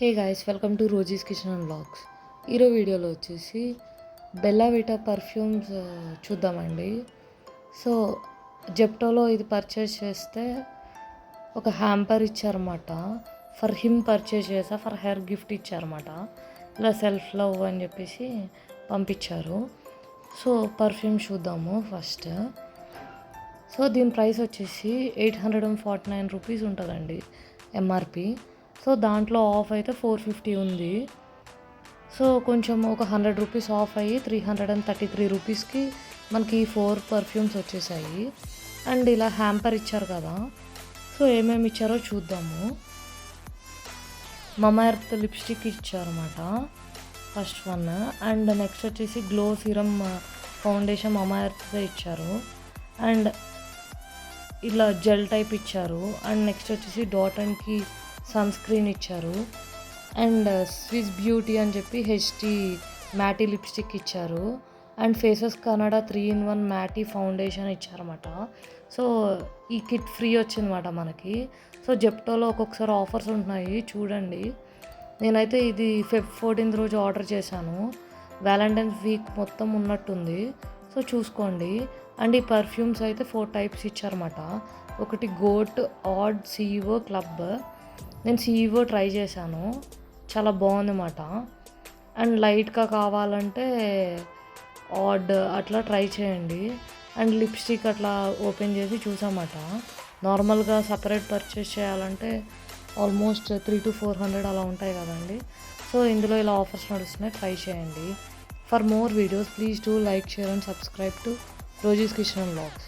Hey guys, welcome to Rosie's kitchen and vlogs. ఈరోజు వీడియోలో వచ్చేసి బెల్లా విటా పర్ఫ్యూమ్స్ చూద్దామండి. సో జెప్టోలో ఇది పర్చేస్ చేస్తే ఒక హ్యాంపర్ ఇచ్చారన్నమాట. ఫర్ హిమ్ పర్చేస్ చేసా, ఫర్ హెయిర్ గిఫ్ట్ ఇచ్చారన్నమాట. ఇలా సెల్ఫ్ లవ్ అని చెప్పేసి పంపించారు. సో పర్ఫ్యూమ్ చూద్దాము ఫస్ట్. సో దీని ప్రైస్ వచ్చేసి 849 రూపీస్ ఉంటుందండి ఎంఆర్పి. సో దాంట్లో ఆఫ్ అయితే 450 ఉంది. సో కొంచెం ఒక 100 రూపీస్ ఆఫ్ అయ్యి 333 రూపీస్కి మనకి 4 పర్ఫ్యూమ్స్ వచ్చేసాయి. అండ్ ఇలా హ్యాంపర్ ఇచ్చారు కదా, సో ఏమేమి ఇచ్చారో చూద్దాము. మమా ఎర్త్ లిప్స్టిక్ ఇచ్చారన్నమాట, ఫస్ట్ వన్. అండ్ నెక్స్ట్ వచ్చేసి గ్లో సీరమ్ ఫౌండేషన్ మమా ఎర్త్దే ఇచ్చారు. అండ్ ఇలా జెల్ టైప్ ఇచ్చారు. అండ్ నెక్స్ట్ వచ్చేసి డాట్ అండ్కి సన్ స్క్రీన్ ఇచ్చారు. అండ్ స్విస్ బ్యూటీ అని చెప్పి హెచ్డి మ్యాటీ లిప్స్టిక్ ఇచ్చారు. And Faces Canada 3-in-1 matte foundation ఇచ్చారన్నమాట. సో ఈ కిట్ ఫ్రీ వచ్చిందన్నమాట మనకి. సో జెప్టోలో ఒక్కొక్కసారి ఆఫర్స్ ఉంటున్నాయి, చూడండి. నేనైతే ఇది Feb 14 రోజు ఆర్డర్ చేశాను. వ్యాలంటైన్స్ వీక్ మొత్తం ఉన్నట్టుంది, సో చూసుకోండి. అండ్ ఈ పర్ఫ్యూమ్స్ అయితే 4 టైప్స్ ఇచ్చారన్నమాట. ఒకటి గోట్, ఆడ్, సీఈఓ, క్లబ్. నేను సీఈఓ ట్రై చేశాను, చాలా బాగుందన్నమాట. అండ్ లైట్గా కావాలంటే ఆడ్ అట్లా ట్రై చేయండి. అండ్ లిప్స్టిక్ అట్లా ఓపెన్ చేసి చూసామన్నమాట. నార్మల్గా సపరేట్ పర్చేస్ చేయాలంటే ఆల్మోస్ట్ 300-400 అలా ఉంటాయి కదండి. సో ఇందులో ఇలా ఆఫర్స్ నడుస్తున్నాయి, ట్రై చేయండి. For more videos please do like, share and subscribe to Rosie's kitchen and vlogs.